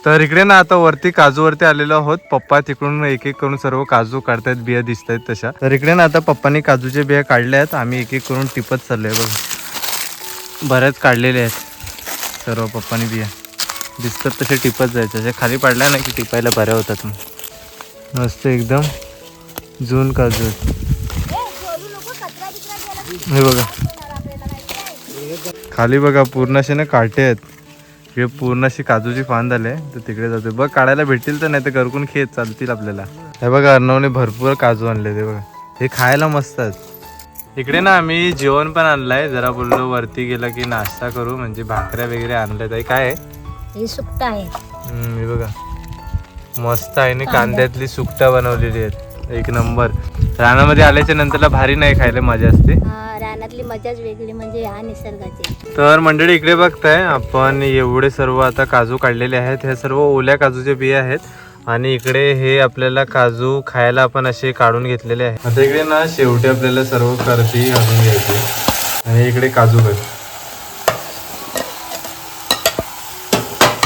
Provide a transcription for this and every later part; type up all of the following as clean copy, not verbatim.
तर इकडे ना आता वरती काजूवरती आलेलो आहोत. पप्पा तिकडून एक एक करून सर्व काजू काढतायत, बिया दिसत आहेत तशा. तर इकडे ना आता पप्पांनी काजूच्या बिया काढल्या आहेत. आम्ही एक एक करून टिपत चाललोय बघ. बऱ्याच काढलेले आहेत सर्व पप्पांनी बिया. दिसतात तसे टिपत जायचं, तसे खाली पडल्या ना की टिपायला बऱ्या होतात. मस्त एकदम जून काजू आहेत. हे बघा खाली बघा पूर्ण असे ना काटे आहेत. हे पूर्ण अशी काजूची फांद आले. तर तिकडे जाते बघ, काढायला भेटतील तर, नाही तर घरकून खेत चालतील आपल्याला. हे बघा अर्णवने भरपूर काजू आणले. ते बघा हे खायला मस्त आहेत. इकडे ना आम्ही जेवण पण आणलंय. जरा बोललो वरती गेला की नाश्ता करू, म्हणजे भाकऱ्या वगैरे आणल्यात. आहे काय हे सुकट आहे. हे बघा मस्त आहे ना, कांद्यातली सुकटा बनवलेली आहेत. एक नंबर. रानामध्ये आल्याच्या नंतरला भारी नाही खायला मजा असते. रानातली मजाच वेगळी, म्हणजे ह्या निसर्गाची. तर मंडळी इकडे बघताय आपण एवढे सर्व आता काजू काढलेले आहेत. हे सर्व ओल्या काजूचे बिया आहेत. आणि इकडे हे आपल्याला काजू खायला आपण असे काढून घेतलेले आहेत. आता इकडे ना शेवटी आपल्याला सर्व करती घालून घ्यायची. आणि इकडे काजू बघ.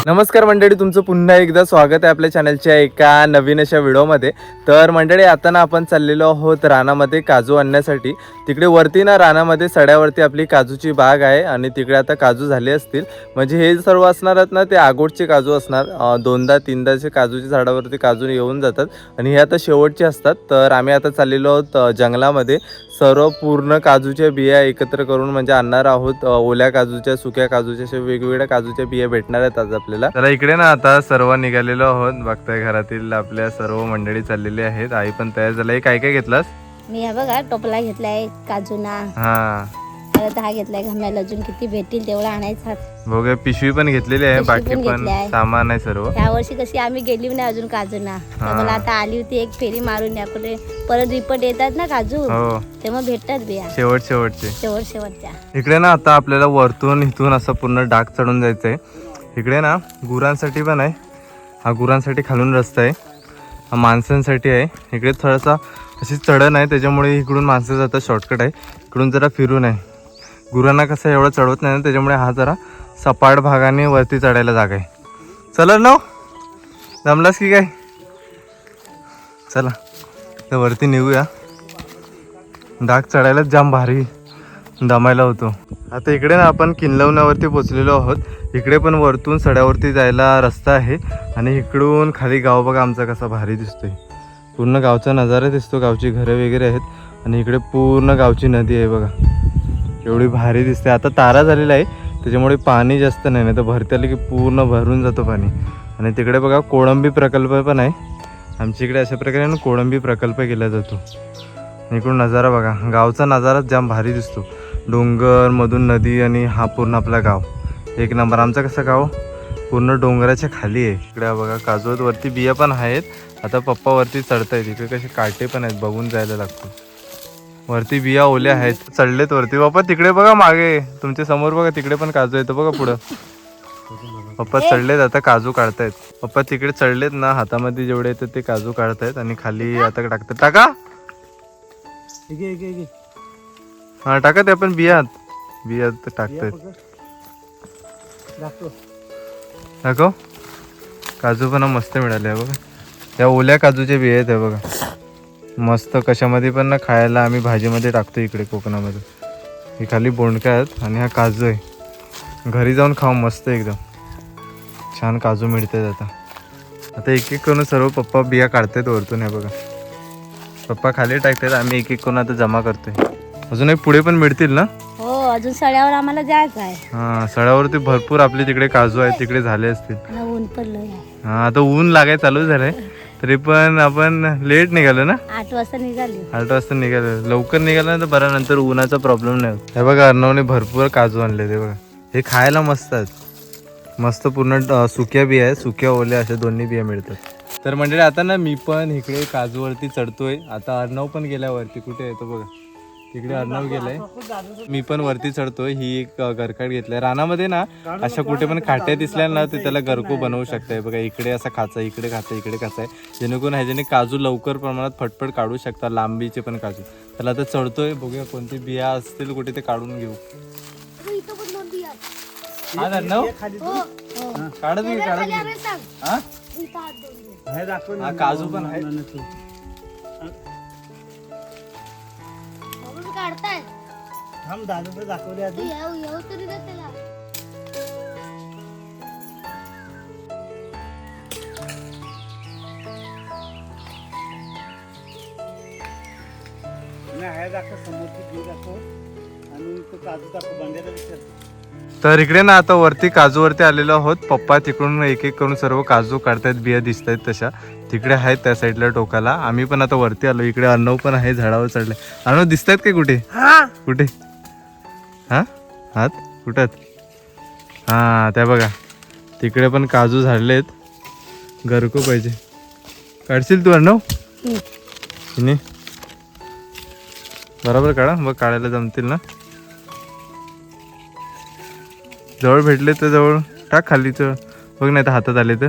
नमस्कार मंडळी, तुमचं पुन्हा एकदा स्वागत आहे आपल्या चॅनलच्या एका नवीन अशा व्हिडिओमध्ये. तर मंडळी आता ना आपण चाललेलो आहोत रानामध्ये काजू आणण्यासाठी. तिकडे वरती ना रानामध्ये सड्यावरती आपली काजूची बाग आहे. आणि तिकडे आता काजू झाले असतील, म्हणजे हे सर्व असणार आहेत ना ते आगोटचे काजू असणार. दोनदा तीनदाचे काजूच्या झाडावरती काजू येऊन जातात आणि हे आता शेवटचे असतात. तर आम्ही आता चाललेलो आहोत जंगलामध्ये. सर्व पूर्ण काजूच्या बिया एकत्र करून म्हणजे आणणार आहोत. ओल्या काजूच्या, सुक्या काजूच्या, अशा वेगवेगळ्या काजूच्या बिया भेटणार आहेत आज आपल्याला. तर इकडे ना आता सर्व निघालेलो आहोत. बघताय घरातील आपल्या सर्व मंडळी चाललेली आहेत. आई पण तयार झाली. काय काय घेतलास? मी हा बघा टोपला घेतलाय काजूना. हा परत हा घेतलाय घाम्याला. अजून किती भेटतील तेवढा आणायचा. बघा पिशवी पण घेतलेली आहे. बाकी पण सामान आहे सर्व. ह्या वर्षी कशी आम्ही गेली नाही अजून काजूना. मला आता आली होती एक फेरी मारून याकडे. परत रिपोर्ट येतात ना काजू, तेव्हा भेटतात बिया शेवटच्या. इकडे ना आता आपल्याला वरतून इथून असं पूर्ण डाग चढून जायचंय. इकडे ना गुरांसाठी पण आहे. हा गुरांसाठी खालून रस्ता आहे. हा माणसांसाठी आहे. इकडे थोडासा अशी चढण आहे, त्याच्यामुळे इकडून माणसं जातात. शॉर्टकट आहे. इकडून जरा फिरून आहे. गुरांना कसं एवढं चढवत नाही ना, त्याच्यामुळे हा जरा सपाट भागाने वरती चढायला जागा आहे. चला ना, जमलास की काय? चला तर वरती निघूया. डाग चढायला जाम भारी दमायला होतो. आता इकडे ना आपण किनलवण्यावरती पोचलेलो आहोत. इकडे पण वरतून सड्यावरती जायला रस्ता आहे. आणि इकडून खाली गाव बघा आमचा कसा भारी दिसतोय. पूर्ण गावचा नजारा दिसतो. गावची घरं वगैरे आहेत. आणि इकडे पूर्ण गावची नदी आहे बघा, एवढी भारी दिसते. आता तारा झालेला आहे त्याच्यामुळे पाणी जास्त नाही, नाही तर भरती आली की पूर्ण भरून जातो पाणी. आणि तिकडे बघा कोळंबी प्रकल्प पण आहे. आमच्या इकडे अशा प्रकारे कोळंबी प्रकल्प केला जातो. इकडून नजारा बघा, गावचा नजारा जाम भारी दिसतो. डोंगर मधून नदी आणि हा पूर्ण आपला गाव एक नंबर. आमचं कसं गाव पूर्ण डोंगराच्या खाली आहे. इकडे बघा काजू वरती बिया पण आहेत. आता पप्पा वरती चढतायत. इकडे कसे काटे पण आहेत, बघून जायला लागतो. वरती बिया ओल्या आहेत, चढलेत वरती. पप्पा तिकडे बघा मागे, तुमच्या समोर बघा तिकडे पण काजू येतो बघा पुढं. पप्पा चढलेत, आता काजू काढतायत. पप्पा तिकडे चढलेत ना, हातामध्ये जेवढे येतात ते काजू काढतायत आणि खाली आता टाकतात. टाका हा टाका ते आपण बियात टाकतायत. दाखव. काजू पण मस्त मिळाले बघा. त्या ओल्या काजूच्या बिया आहेत बघा, मस्त. कशामध्ये पण ना खायला आम्ही भाजीमध्ये टाकतो इकडे कोकणामध्ये. ही खाली बोंडक्या आहेत आणि हा काजू आहे. घरी जाऊन खाऊ मस्त एकदम छान काजू मिळतात. आता एक एक करून सर्व पप्पा बिया काढतात वरतून. हे बघा पप्पा खाली टाकतात, आम्ही एक एक करून आता जमा करतोय. अजून एक पुढे पण मिळतील ना? हो, अजून सड्यावर आम्हाला जायचं आहे. हा सड्यावरती भरपूर आपले तिकडे काजू आहेत, तिकडे झाले असतील. ऊन पडलंय. हा आता ऊन लागाय चालू झालंय, तरी पण आपण लेट निघालो ना. 8 वाजता निघालो. 8 वाजता निघालो. लवकर निघालो ना तर बरा, नंतर उन्हाचा प्रॉब्लेम नाही होत. हे बघा अर्णवने भरपूर काजू आणले. ते बघा हे खायला मस्त आहेत. मस्त पूर्ण सुक्या बिया आहे, सुक्या ओल्या अशा दोन्ही बिया मिळतात. तर मंडळी आता ना मी पण इकडे काजूवरती चढतोय. आता अर्णव पण गेल्या वरती. कुठे येतो बघा तिकडे अर्णव गेलाय. मी पण वरती चढतोय. ही एक गरकाट घेतलाय. रानामध्ये ना अशा कुठे पण काट्या दिसल्या ना ते त्याला गरकू बनवू शकताय. बघा इकडे असा खाचा, इकडे खाचा, इकडे खाचा आहे, जेणेकरून ह्याच्याने काजू लवकर प्रमाणात फटफट काढू शकता. लांबीचे पण काजू. त्याला आता चढतोय, बघूया कोणती बिया असतील कुठे ते काढून घेऊ. हा अर्णव हो हो काढत मी काढत खाली मी. आणायला सांग. हा इथं हात धुवून घे. हे दाखव हा, काजू पण आहे. बघू मी काढताय थांब दादा तर दाखवले तू आधी. येऊ तरी दे त्याला. नाही हे दाखव समोरची बी दाखव आणि तो काजू दाखव बंड्याला विचार. तर इकडे ना आता वरती काजूवरती आलेलो आहोत. पप्पा तिकडून एक एक करून सर्व काजू काढतायत, बिया दिसत आहेत तशा तिकडे आहेत त्या साईडला टोकाला. आम्ही पण आता वरती आलो. इकडे अर्णव पण आहे, झाडावर चढले. अर्णव दिसत आहेत काय कुठे? कुठे? हा हात कुठे आहेत? हा त्या बघा तिकडे पण काजू झाडले आहेत. गरको पाहिजे, काढशील तू अर्णव? हिने बरोबर काढा, बघ काढायला जमतील ना. जवळ भेटले तर जवळ टाक खाली तर बघ, नाही तर हातात आले तर.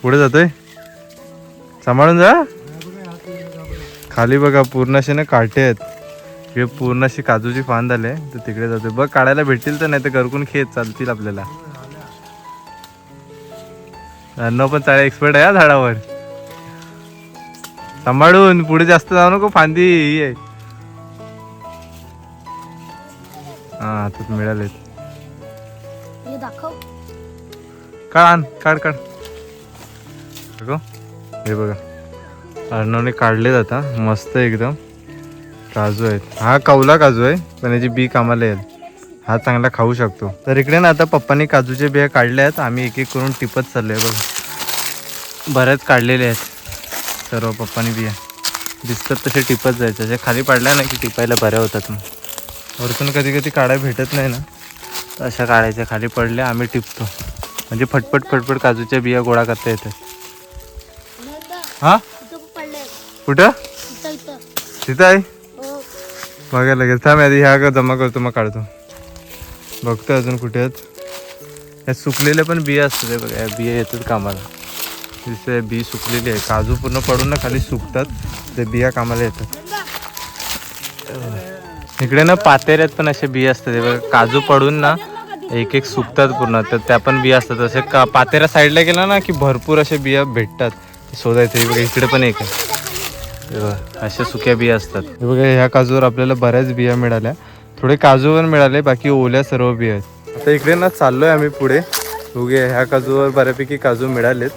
पुढे जातोय, सांभाळून जा. खाली बघा पूर्ण असे ना काटे आहेत. इकडे पूर्ण अशी काजूची फांद आले तर तिकडे जातोय. बघ काढायला भेटतील तर, नाही तर गरकून खेत चालतील आपल्याला. अन्न पण चाळे एक्सपर्ट आहे झाडावर. सांभाळून, पुढे जास्त जाऊ नको, फांदी ही आहे. हा हातात मिळालेत. हे दाखव. काढ आण, काढ काढ. बघ हे बघा अर्णवने काढले आता मस्त एकदम काजू आहेत. हा कवला काजू आहे पण याची बी कामाला येईल. हा चांगला खाऊ शकतो. तर इकडे ना आता पप्पांनी काजूच्या बिया काढल्या आहेत. आम्ही एक एक करून टिपत चाललोय. बघ बऱ्याच काढलेले आहेत सर्व पप्पांनी बिया. दिसतात तसे टिपत जायचं. अशा खाली पाडल्या ना की टिपायला बऱ्या होतात. मग वरतून कधी कधी काढायला भेटत नाही ना, तर अशा काढायच्या. खाली पडल्या आम्ही टिपतो म्हणजे फटफट फटफट काजूच्या बिया गोळा करता येतात. हा इथं पडलंय. कुठं? इथं तिथं आहे हो. बघायला लागेल. थांब आधी ह्या का जमा करतो मग काढतो. बघतो अजून कुठे आहेत. या सुकलेल्या पण बिया असतात. हे बघा या बिया येतात कामाला. दिसते बी सुकलेली आहे. काजू पूर्ण पडून ना खाली सुकतात, ते बिया कामाला येतात. इकडे ना पातेऱ्यात पण असे बिया असतात. हे बघा काजू पडून ना एक एक सुकतात पूर्ण, तर त्या पण बिया असतात. असे का पातेऱ्या साईडला गेला ना की भरपूर असे बिया भेटतात. ते शोधायचं. हे बघा इकडे पण एक आहे. हे बघा अशा सुक्या बिया असतात. हे बघा ह्या काजूवर आपल्याला बऱ्याच बिया मिळाल्या. थोडे काजू पण मिळाले, बाकी ओल्या सर्व बिया आहेत. आता इकडे ना चाललोय आम्ही पुढे. बघूया ह्या काजूवर बऱ्यापैकी काजू मिळालेत.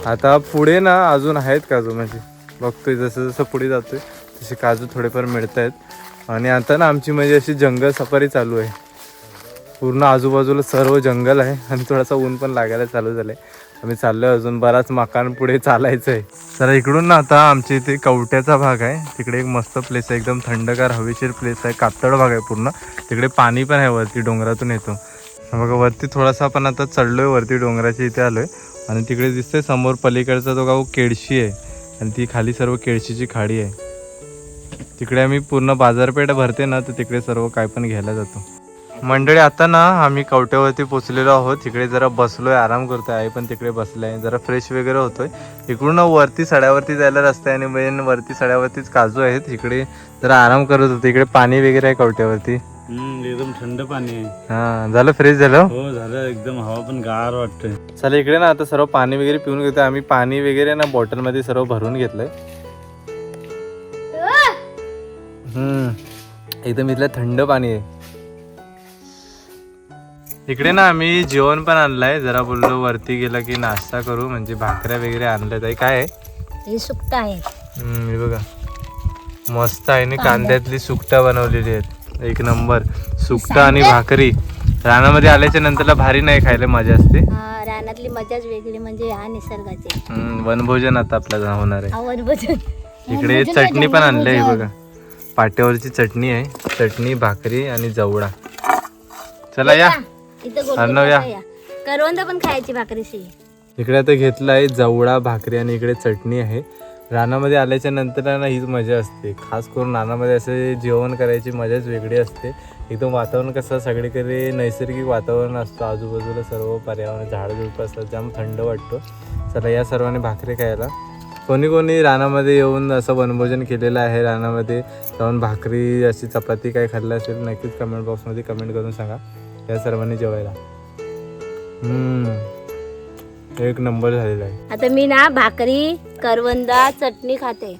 आता पुढे ना अजून आहेत काजू, म्हणजे बघतोय जसं जसं पुढे जातोय तसे काजू थोडेफार मिळत आहेत. आणि आता ना आमची म्हणजे अशी जंगल सफारी चालू आहे. पूर्ण आजूबाजूला सर्व जंगल आहे आणि थोडासा ऊन पण लागायला चालू झालं आहे. आम्ही चाललोय अजून बराच मकान पुढे चालायचं आहे. तर इकडून ना आता आमच्या इथे कवट्याचा भाग आहे. तिकडे एक मस्त प्लेस आहे, एकदम थंडगार हवेशीर प्लेस आहे. कातळ भाग आहे पूर्ण. तिकडे पाणी पण आहे, वरती डोंगरातून येतो. बघा वरती थोडासा आपण आता चढलोय वरती डोंगराच्या इथे आलोय. आणि तिकडे दिसतंय समोर पलीकडचा तो गाव केळशी आहे आणि ती खाली सर्व केळशीची खाडी आहे. तिकडे आम्ही पूर्ण बाजारपेठ भरते ना, तर तिकडे सर्व काय पण घ्यायला जातो. मंडळी आता ना आम्ही कवट्यावरती पोचलेलो आहोत. तिकडे जरा बसलोय, आराम करतोय. आई पण तिकडे बसलाय, जरा फ्रेश वगैरे होतोय. इकडून वरती सड्यावरती जायला रस्ता आहे आणि मेन वरती सड्यावरतीच काजू आहेत. इकडे जरा आराम करत होतो. इकडे पाणी वगैरे आहे कवट्यावरती. एकदम थंड पाणी आहे. हा झालं फ्रेश झालं. हो झालं, एकदम हवा पण गार वाटतंय. चला इकडे ना आता सर्व पाणी वगैरे पिऊन घेतोय आम्ही. पाणी वगैरे ना बॉटलमध्ये सर्व भरून घेतलंय. एकदम इथलं थंड पाणी आहे. इकडे ना आम्ही जेवण पण आणलंय. जरा बोललो वरती गेला की नाश्ता करू, म्हणजे भाकऱ्या वगैरे आणल्यात. काय आहे हे सुकटा आहे. हे बघा मस्त आहे ना, कांद्यातली सुकटा बनवलेली आहेत. एक नंबर सुकटा आणि भाकरी. रानामध्ये आल्याच्या नंतरला भारी नाही खायला मजा असते. रानातली मजाच वेगळी, म्हणजे ह्या निसर्गाची. वनभोजन आता आपल्याला होणार आहे. वनभोजन. इकडे चटणी पण आणली आहे बघा. पाट्यावरची चटणी आहे. चटणी, भाकरी आणि जवडा. चला या अर्णव या. करवंद पण खायची भाकरीशी. इकडे आता घेतला आहे जवडा, भाकरी आणि इकडे चटणी आहे. रानामध्ये आल्याच्या नंतर ना हीच मजा असते. खास करून रानामध्ये असे जेवण करायची मजाच वेगळी असते. एकदम वातावरण कसं सगळीकडे नैसर्गिक वातावरण असतं. आजूबाजूला सर्व पर्यावरण झाडझुडपं असतात, जाम थंड वाटतं. चला या सर्वांनी भाकरी खायला. कोणी कोणी रानामध्ये येऊन असं वनभोजन केलेलं आहे, रानामध्ये जाऊन भाकरी अशी चपाती काय खाल्लं असेल नक्कीच कमेंट बॉक्समध्ये कमेंट करून सांगा. या सर्वांनी जेवायला एक नंबर झालेला आहे. आता मी ना भाकरी करवंदा चटणी खाते,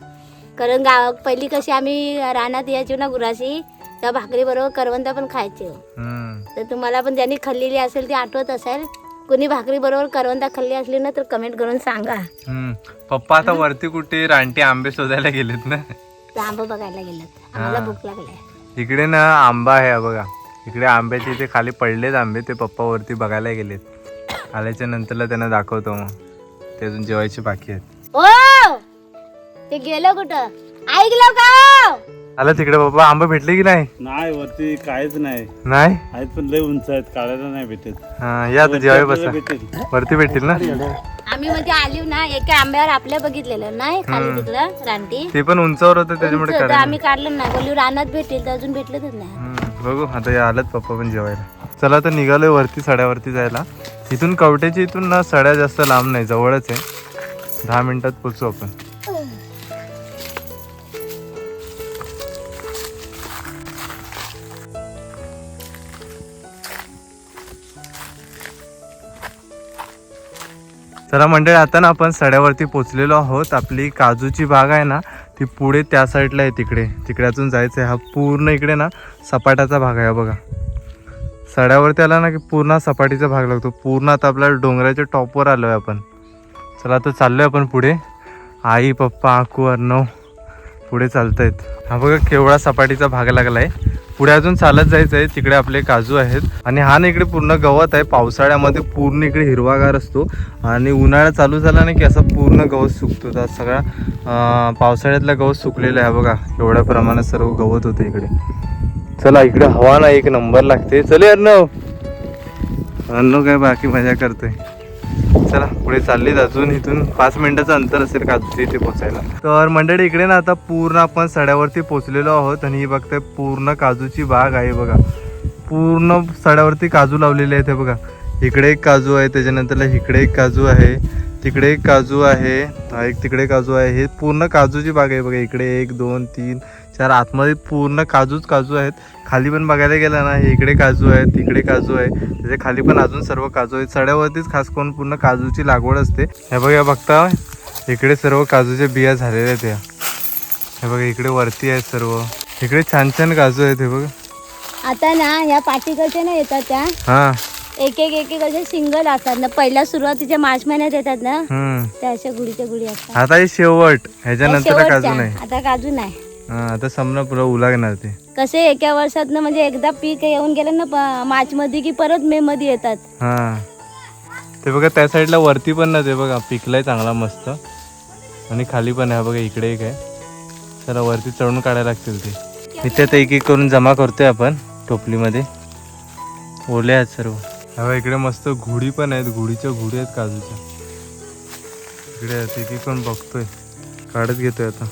कारण पहिली कशी आम्ही रानात यायचो ना गुराशी, त्या भाकरी बरोबर करवंदा पण खायचे. तर तुम्हाला पण ज्यांनी खाल्लेली असेल ती आठवत असेल, कोणी भाकरी बरोबर करवंदा खाल्ली असली ना तर कमेंट करून सांगा. पप्पा आता वरती कुठे रानटी आंबे शोधायला गेलेत ना, आंबा बघायला गेलेत, आम्हाला भूक लागली. इकडे ना आंबा आहे बघा, इकडे आंब्याचे इथे खाली पडलेत आंबे, ते पप्पा वरती बघायला गेलेत. आल्याच्या नंतरला त्यांना दाखवतो, मग ते अजून जेवायचे बाकी आहेत. ओ ते गेलं कुठं, ऐकलं का? आला तिकडे पप्पा, आंबा भेटले की नाही? नाही वरती काहीच नाही आहेत, पण लय उंच आहेत, काढायला नाही भेटत. या आता जेवाय बसा, भेटेल. वरती भेटतील ना. आम्ही मध्ये आली ना, एका आंब्यावर आपल्या बघितलेलं नाही खाली तिकडं रानटी, ते पण उंचावर होतं त्याच्यामुळे तर काढायला. आम्ही काढलं नाही, बोलू रानात भेटेल, तर अजून भेटलंच नाही. बघू आता या आलत पप्पा पण जेवायला. चला तर निघालोय वरती सड्यावरती जायला. इथून कवट्याची इथून ना सड्या जास्त लांब नाही, जवळच आहे, 10 मिनिटात पोचू आपण. चला मंडळी, आता ना आपण सड्यावरती पोचलेलो आहोत. आपली काजूची बाग आहे ना, ती पुढे त्या साईडला आहे, तिकड्यातून जायचं आहे. हा पूर्ण इकडे ना सपाटाचा भाग आहे बघा. सड्यावरती आला ना की पूर्ण सपाटीचा भाग लागतो. पूर्ण आता आपल्याला डोंगराच्या टॉपवर आलो आहे आपण. चला आता चाललोय आपण पुढे. आई, पप्पा, आकू, अर्णव पुढे चालतायत. हा बघा केवढा सपाटीचा भाग लागलाय. पुढे अजून चालत जायचं आहे, तिकडे आपले काजू आहेत. आणि हा ना इकडे पूर्ण गवत आहे. पावसाळ्यामध्ये पूर्ण इकडे हिरवागार असतो आणि उन्हाळा चालू झाला ना की असा पूर्ण गवत सुकतो. तर सगळा पावसाळ्यातला गवत सुकलेला आहे बघा, एवढ्या प्रमाणात सर्व गवत होतं इकडे. चला इकडे हवा ना एक नंबर लागते. चले अर्णव काय बाकी मजा करतोय. चला पुढे चाललीत, अजून इथून 5 मिनिटाचं अंतर असेल काजूच्या इथे पोचायला. तर मंडळी इकडे ना आता पूर्ण आपण सड्यावरती पोचलेलो आहोत आणि ही बघताय पूर्ण काजूची बाग आहे बघा. पूर्ण सड्यावरती काजू लावलेले आहेत हे बघा. इकडे एक काजू आहे, त्याच्यानंतर इकडे एक काजू आहे, तिकडे एक काजू आहे, एक तिकडे काजू आहे. हे पूर्ण काजूची बाग आहे बघा. इकडे 1 2 3 4 आतमध्ये पूर्ण काजू आहेत. खाली पण बघायला गेला ना, इकडे काजू आहेत, तिकडे काजू आहे, त्याच्या खाली पण अजून सर्व काजू आहेत. सड्यावरतीच खास करून पूर्ण काजूची लागवड असते. हे बघा बघता, इकडे सर्व काजूच्या बिया झालेल्या आहेत. हे बघा इकडे वरती आहेत सर्व, इकडे छान छान काजू आहेत. हे बघा आता ना ह्या पाटीकडच्या ना येतात त्या, हा एक एक असे सिंगल असतात ना, पहिल्या सुरुवातीच्या मार्च महिन्यात येतात ना, त्या अशा गुढीच्या गुढी असतात. आता हे शेवट, ह्याच्यानंतर काजू नाही. आता काजू नाही, आता समजा पुढे उलागणार ते. कसे एका वर्षात ना, म्हणजे एकदा पीक येऊन गेलं ना मार्च मध्ये की परत मे मध्ये येतात. हा ते बघा त्या साईडला वरती पण ना ते बघा पिकलाय चांगला मस्त, आणि खाली पण आहे बघा, इकडे एक आहे. चला वरती चढून काढायला लागतील ते. इथे आता एक एक करून जमा करतोय आपण टोपलीमध्ये. ओले आहेत सर्व. हा इकडे मस्त घुडी पण आहेत, घुडीच्या घुडी आहेत काजूच्या. इकडे एक एक करून बघतोय, काढत घेतोय आता.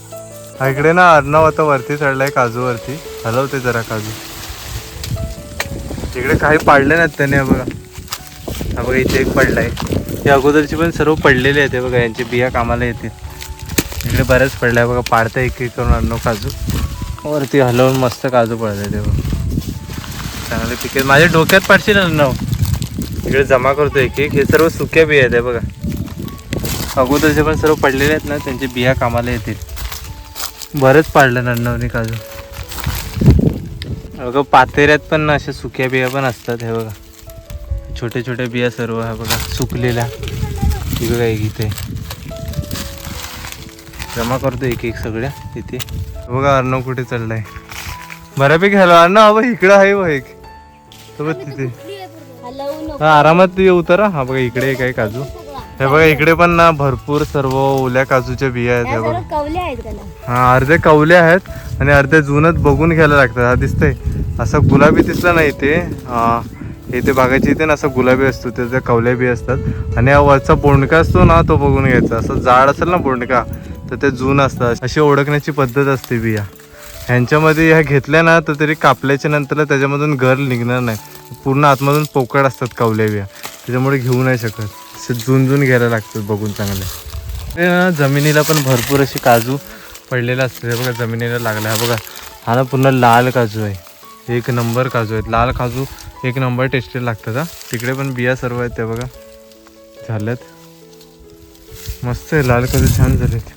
हा इकडे ना अर्णव आता वरती चढलाय काजूवरती, हलवते जरा काजू. इकडे काही पाडले नाहीत त्याने. हा बघा, हा बघा इथे एक पडलाय. हे अगोदरची पण सर्व पडलेले आहेत. हे बघा यांची बिया कामाला येतील. इकडे बऱ्याच पडलाय बघा, पाडता एक एक करून अर्णव काजू. वरती हलवून मस्त काजू पडलाय ते बघा, चांगले पिके. माझ्या डोक्यात पाडशील अर्णव. इकडे जमा करतो एक एक. हे सर्व सुक्या बिया आहेत. हे बघा अगोदरचे पण सर्व पडलेले आहेत ना, त्यांची बिया कामाला येतील. बरेच पाडलं अर्णवने काजू. बघा पातेऱ्यात पण अशा सुक्या बिया पण असतात. हे बघा छोटे छोटे बिया सर्व आहे बघा सुकलेल्या. बघा एक इथे जमा करतो एक एक सगळ्या तिथे. बघा अर्णव कुठे चढलाय, बऱ्यापैकी. हॅलो अर्णव, हा बघ इकडं आहे बघ एक बघ तिथे. हा आरामात उतरा. हा बघा इकडे एक आहे काजू. हे बघा इकडे पण ना भरपूर सर्व ओल्या काजूच्या बिया आहेत. हे बघा कवल्या आहेत का? हा अर्धे कवले आहेत आणि अर्धे जुनच बघून घ्यायला लागतात. हा दिसतंय असं गुलाबी दिसला नाही ते. इथे बागाची इथे ना असं गुलाबी असतो, त्याच्या कवल्या बी असतात. आणि हा वरचा बोंडका असतो ना, तो बघून घ्यायचा. असं जाड असेल ना बोंडका तर ते जून असतात. अशी ओळखण्याची पद्धत असते बिया. ह्यांच्यामध्ये ह्या घेतल्या ना तर तरी कापल्याच्या नंतर त्याच्यामधून घर निघणार नाही. पूर्ण आतमधून पोकळ असतात कवल्या बिया, त्याच्यामुळे घेऊ नाही शकत. जून घ्यायला लागतात बघून चांगले. ते ना जमिनीला पण भरपूर अशी काजू पडलेला असते. हे बघा जमिनीला लागला हा बघा. हा ना पूर्ण लाल काजू आहे. एक नंबर काजू आहेत. लाल काजू एक नंबर टेस्टी लागतात हा. तिकडे पण बिया सर्व आहेत त्या बघा झाल्यात. मस्त आहे लाल काजू छान झालेत.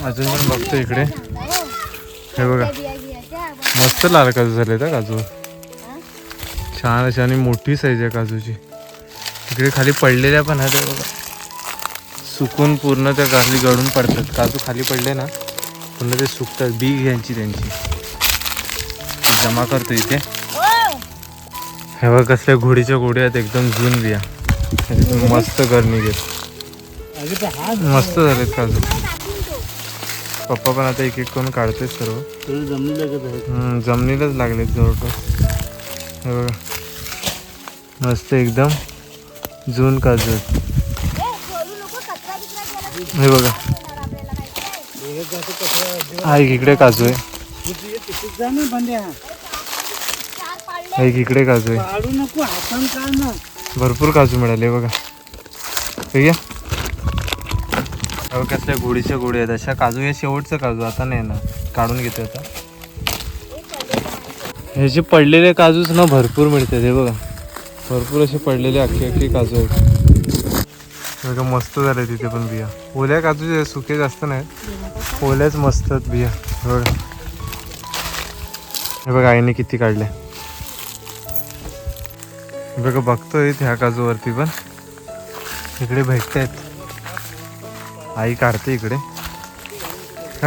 अजून पण बघतो इकडे हे बघा मस्त लाल काजू झाले का काजू छान अशी आणि मोठी साईज आहे काजूची. इकडे खाली पडलेल्या पण आहेत बघा सुकून पूर्ण त्या खाली गळून पडतात. काजू खाली पडले ना पूर्ण ते सुकतात. बी घ्यायची त्यांची जमा करतो इथे. हे बघा कसल्या घोडीच्या घोड्या आहेत एकदम जून बिया मस्त घर निघेल. मस्त झालेत काजू. पप्पा पण आता एक एक करून काढते सर्व. जमिनीलाच लागलेत जवळपास. हे बघा मस्त एकदम जून काजू आहेत. हे बघा हा एक इकडे काजू आहे. एक इकडे काजू आहे. भरपूर काजू मिळाले बघा. ठीक आहे कसल्या गोडीच्या गोडी आहेत अशा काजू. हे शेवटचं काजू आता नाही ना काढून घेते आता. हे जे पडलेले काजूच ना भरपूर मिळतात. हे बघा भरपूर असे पडलेले अख्खे काजू आहेत बघा. मस्त झाले तिथे पण बिया. ओल्या काजूचे सुके जास्त नाहीत ओल्याच मस्त आहेत बिया. हे बघा हे बघा आईने किती काढल्या. हे बघा बघतोय ह्या काजूवरती पण इकडे भेटतायत. आई काढते इकडे.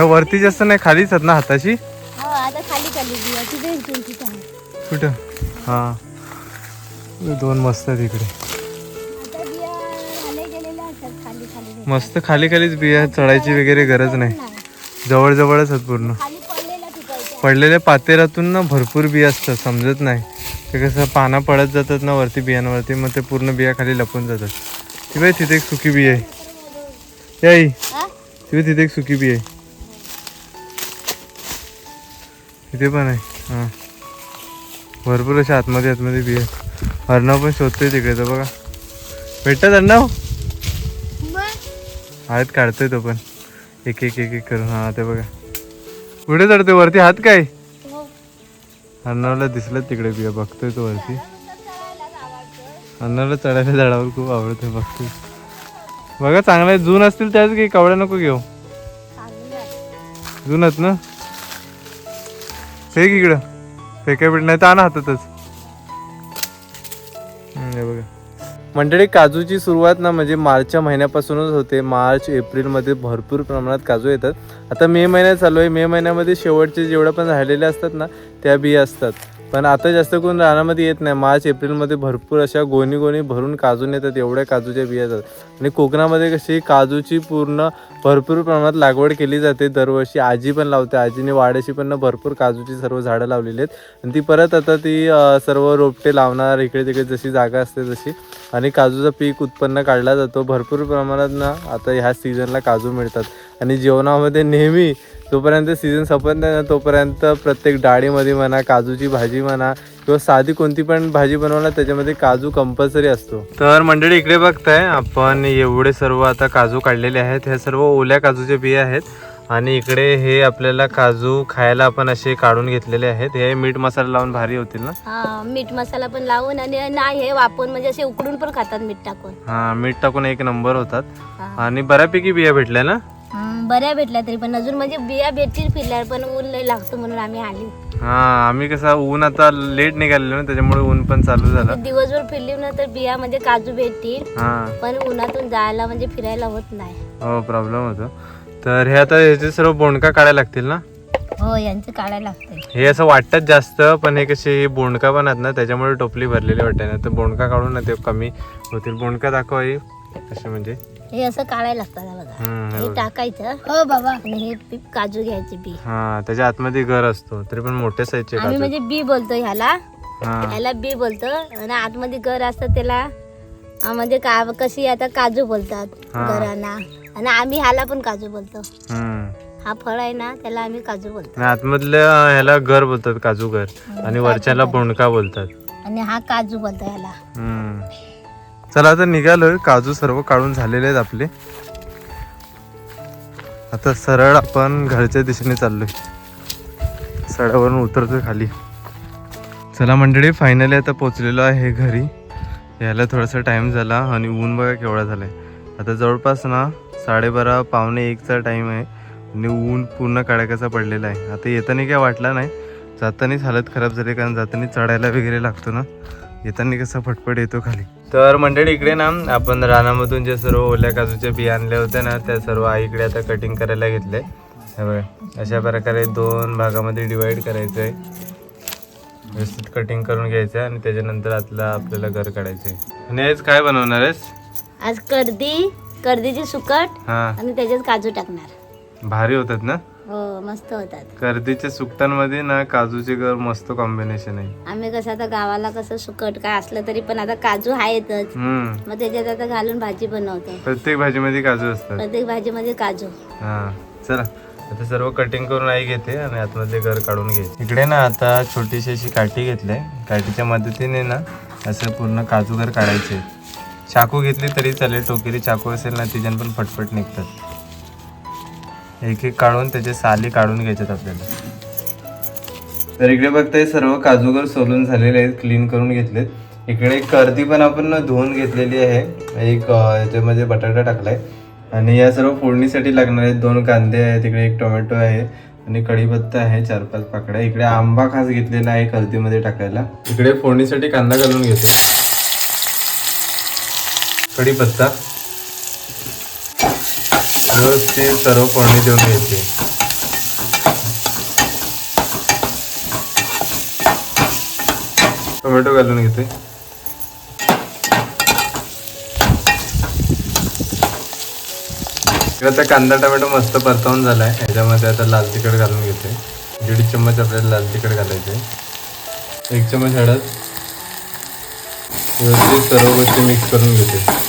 वरती जास्त नाही खालीच आहेत ना हाताशी. कुठं हा दोन मस्त आहेत इकडे. मस्त खाली खालीच बिया चढायची वगैरे गरज नाही. जवळ जवळच आहेत पूर्ण. पडलेल्या पातेरातून ना भरपूर बिया असतात समजत नाही. ते कसं पानं पडत जातात ना वरती बियांवरती मग ते पूर्ण बिया खाली लपून जातात. ती बाई तिथे एक सुकी बी आहे. आई तिथे एक सुकी बी आहे. इथे पण आहे हां भरपूर अशा आतमध्ये बी आहेत. अर्णव पण शोधतोय तिकडे तर बघा भेटतात अर्णव आहेत काढतोय तो पण एक एक एक एक करून. हां ते बघा कुठे चढतोय वरती हात काय. अर्णवला दिसलं तिकडे बिया बघतोय तो वरती. अर्णवला चढायला झाडावर खूप आवडतंय बघतोय. बघा चांगला आहे. जून असतील त्याच की कवड्या नको घेऊ. जूनच ना फेक इकडं फेकाय भेट नाही तर आणा हातातच. हे बघा मंडळी काजूची सुरुवात ना म्हणजे मार्चच्या महिन्यापासूनच होते. मार्च एप्रिलमध्ये भरपूर प्रमाणात काजू येतात. आता मे महिन्यात चालू आहे. मे महिन्यामध्ये शेवटचे जेवढ्या पण राहिलेल्या असतात ना त्या बिया असतात. पण आता जास्त करून रानामध्ये येत नाही. मार्च एप्रिलमध्ये भरपूर अशा गोणी भरून काजून येतात. एवढ्या काजूच्या बिया येतात. आणि कोकणामध्ये कशी काजूची पूर्ण भरपूर प्रमाणात लागवड केली जाते दरवर्षी. आजी पण लावते. आजीने वाड्याशी पण भरपूर काजूची सर्व झाडं लावलेली आहेत. आणि ती परत आता ती सर्व रोपटे लावणार इकडे तिकडे जशी जागा असते तशी. आणि काजूचं पीक उत्पन्न काढला जातो भरपूर प्रमाणात ना. आता ह्या सीझनला काजू मिळतात. आणि जेवणामध्ये नेहमी जोपर्यंत सीझन संपत नाही ना तोपर्यंत प्रत्येक डाळीमध्ये म्हणा काजूची भाजी म्हणा किंवा साधी कोणती पण भाजी बनवला त्याच्यामध्ये काजू कंपल्सरी असतो. तर मंडळी इकडे बघताय आपण एवढे सर्व आता काजू काढलेले आहेत. हे सर्व ओल्या काजूचे बिया आहेत. आणि इकडे हे आपल्याला काजू खायला आपण असे काढून घेतलेले आहेत. हे मीठ मसाला लावून भारी होतील ना. हा मीठ मसाला पण लावून आणि नाही हे वापरून म्हणजे असे उकडून पण खातात मीठ टाकून. हा मीठ टाकून एक नंबर होतात. आणि बऱ्यापैकी बिया भेटल्या ना. बऱ्या भेटल्या तरी पण अजून म्हणजे बिया भेटतील फिरल्यावर पण ऊन लय लागतो म्हणून आम्ही आली. हा आम्ही कसं ऊन आता लेट निघालेलो ना त्याच्यामुळे ऊन पण चालू झालं. दिवसभर फिरली ना तर बिया म्हणजे काजू भेटतील. पण उन्हातून जायला म्हणजे फिरायला होत नाही. हो प्रॉब्लेम होतो. तर हे आता याचे सर्व बोंडका काढायला लागतील ना. हो यांचं काढायला लागतंय. हे असं वाटतात जास्त पण हे कसे बोंडका पण आहेत ना त्याच्यामुळे टोपली भरलेली वाटते ना. तर बोंडका काढून ना ते कमी होतील. बोंडका दाखव आई कसे म्हणजे हे असं काढायला लागतं बघा. हे टाकायचं हो बाबा. आणि हे काजू घ्यायचे बी. हा त्याच्या आतमध्ये घर असतो तरी पण मोठ्या साईजचे आम्ही म्हणजे बी बोलतो ह्याला. ह्याला बी बोलतो. आणि आतमध्ये घर असतं त्याला म्हणजे कशी आता काजू बोलतात घरांना. आणि आम्ही ह्याला पण काजू बोलतो. हा फळ आहे ना त्याला आम्ही काजू बोलतो. आतमधल्या ह्याला घर बोलतात काजू घर. आणि वरच्याला बोंडका बोलतात. आणि हा काजू बोलतो ह्याला. चला आता निघालोय. काजू सर्व काढून झालेले आहेत आपले. आता सरळ आपण घरच्या दिशेने चाललोय, सडावरून उतरतोय खाली. चला मंडळी, फायनली आता पोचलेलो आहे घरी. यायला थोडासा टाईम झाला आणि ऊन बघा केवढा झालाय. आता जवळपास ना 12:30 पावणे 1चा टाईम आहे आणि ऊन पूर्ण कडाक्याचा पडलेला आहे. आता येताना काय वाटला नाही, जातानीच हालत खराब झाली, कारण जाताना चढायला वगैरे लागतो ना, येताना कसा फटफट येतो खाली. तर मंडळी इकडे ना आपण रानामधून जे सर्व ओल्या काजूच्या बिया आणल्या होत्या ना, त्या सर्व आईकडे आता कटिंग करायला घेतले. हे बघा, अशा प्रकारे 2 भागामध्ये डिवाइड करायचं आहे. व्यवस्थित कटिंग करून घ्यायचं आहे आणि त्याच्यानंतर आपल्याला घर काढायचं आहे. आणि आज काय बनवणार आहेस? आज कर्दीची सुकट हा, आणि त्याच्यात काजू टाकणार. भारी होतात ना हो, मस्त होतात. कर्दीच्या सुकटांमध्ये ना काजूचे घर मस्त कॉम्बिनेशन आहे. आम्ही कसं आता गावाला कसं सुकट काय असलं तरी पण आता काजू आहेतच, मग त्याच्यात आता घालून भाजी बनवतो. प्रत्येक भाजीमध्ये काजू असतात. प्रत्येक भाजीमध्ये काजू. हा, चला आता सर्व कटिंग करून आई घेते आणि आतमधले घर काढून घे. इकडे ना आता छोटीशी अशी काठी घेतली, काठीच्या मदतीने ना असं पूर्ण काजू घर काढायचे. चाकू घेतली तरी चालेल, टोकेरी चाकू असेल ना तिच्यान पण फटफट निघतात. एक एक काढून त्याचे साली काढून घ्यायच्यात आपल्याला. तर इकडे बघताय सर्व काजूगर सोलून झालेले आहेत, क्लीन करून घेतलेत. इकडे कर्दी पण आपण धुवून घेतलेली आहे. एक याच्यामध्ये बटाटा टाकलाय आणि या सर्व फोडणीसाठी लागणार आहेत 2 कांदे आहेत, इकडे 1 टोमॅटो आहे आणि कढीपत्ता आहे 4-5 पाकड्या. इकडे आंबा खास घेतलेला आहे कर्दीमध्ये टाकायला. इकडे फोडणीसाठी कांदा घालून घेते, कढीपत्ता व्यवस्थित सर्व फोडणी देऊन घ्यायची. टोमॅटो घालून घेते. आता कांदा टोमॅटो मस्त परतवून झालाय. ह्याच्यामध्ये आता लाल तिखट घालून घेते. 1.5 चम्मच आपल्याला लाल तिखट घालायचे. 1 चम्मच हळद. व्यवस्थित सर्व गोष्टी मिक्स करून घेते.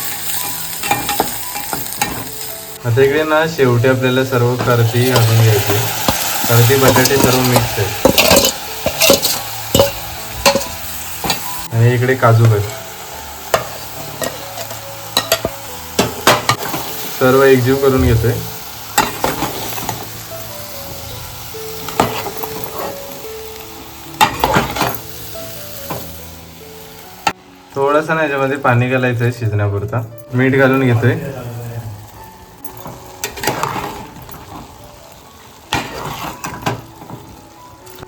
आता इकडे ना शेवटी आपल्याला सर्व कर्दी घालून घ्यायची. कर्दी बटाटे सर्व मिक्स आहेत आणि इकडे काजू पण सर्व एकजीव करून घेतोय. थोडासा ना याच्यामध्ये पाणी घालायचं आहे शिजण्यापुरता. मीठ घालून घेतोय.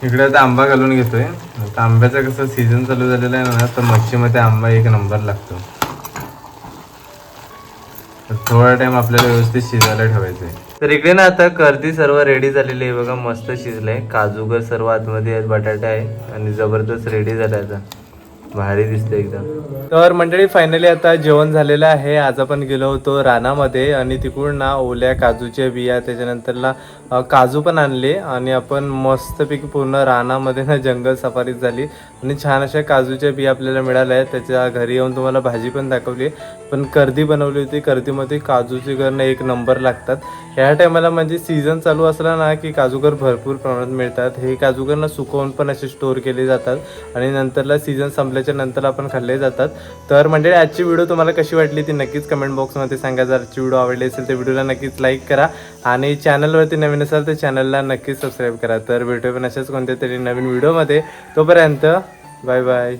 इकडे आता आंबा घालून घेतोय. आता आंब्याचा कसं सीझन चालू झालेला आहे ना, तर मच्छीमध्ये आंबा 1 नंबर लागतो. थोडा टाइम आपल्याला व्यवस्थित शिजायला ठेवायचं आहे. तर इकडे ना आता कर्दी सर्व रेडी झालेली आहे बघा, मस्त शिजलंय. काजूगर सर्व आतमध्ये आहेत, बटाटा आहे आणि जबरदस्त रेडी झालाय. आता भारी दिसते एकदम. तर मंडळी फायनली आता जेवण झालेलं आहे. आज आपण गेलो होतो रानामध्ये आणि तिकडून ना ओल्या काजूच्या बिया, त्याच्यानंतरला काजू पण आणले आणि आपण मस्तपैकी पूर्ण रानामध्ये ना जंगल सफारीच झाली आणि छान अशा काजूच्या बिया आपल्याला मिळाल्या आहेत. त्याच्या घरी येऊन तुम्हाला भाजी पण दाखवली, पण कर्दी बनवली होती. कर्दीमध्ये काजूचे घरनं 1 नंबर लागतात. ह्या टायमाला म्हणजे सीझन चालू असला ना की काजूगर भरपूर प्रमाणात मिळतात. हे काजूगर ना सुकवून पण असे स्टोर केले जातात आणि नंतरला सीझन संपल्याच्या नंतर आपण खाल्ले जातात. तर म्हणजे आजची व्हिडिओ तुम्हाला कशी वाटली ती नक्कीच कमेंट बॉक्समध्ये सांगा. जर आजची व्हिडिओ आवडली असेल तर व्हिडिओला नक्कीच लाईक करा आणि चॅनलवरती नवीन असाल तर चॅनलला नक्कीच सबस्क्राईब करा. तर भेटूया पण अशाच कोणत्या तरी नवीन व्हिडिओमध्ये. तोपर्यंत बाय बाय.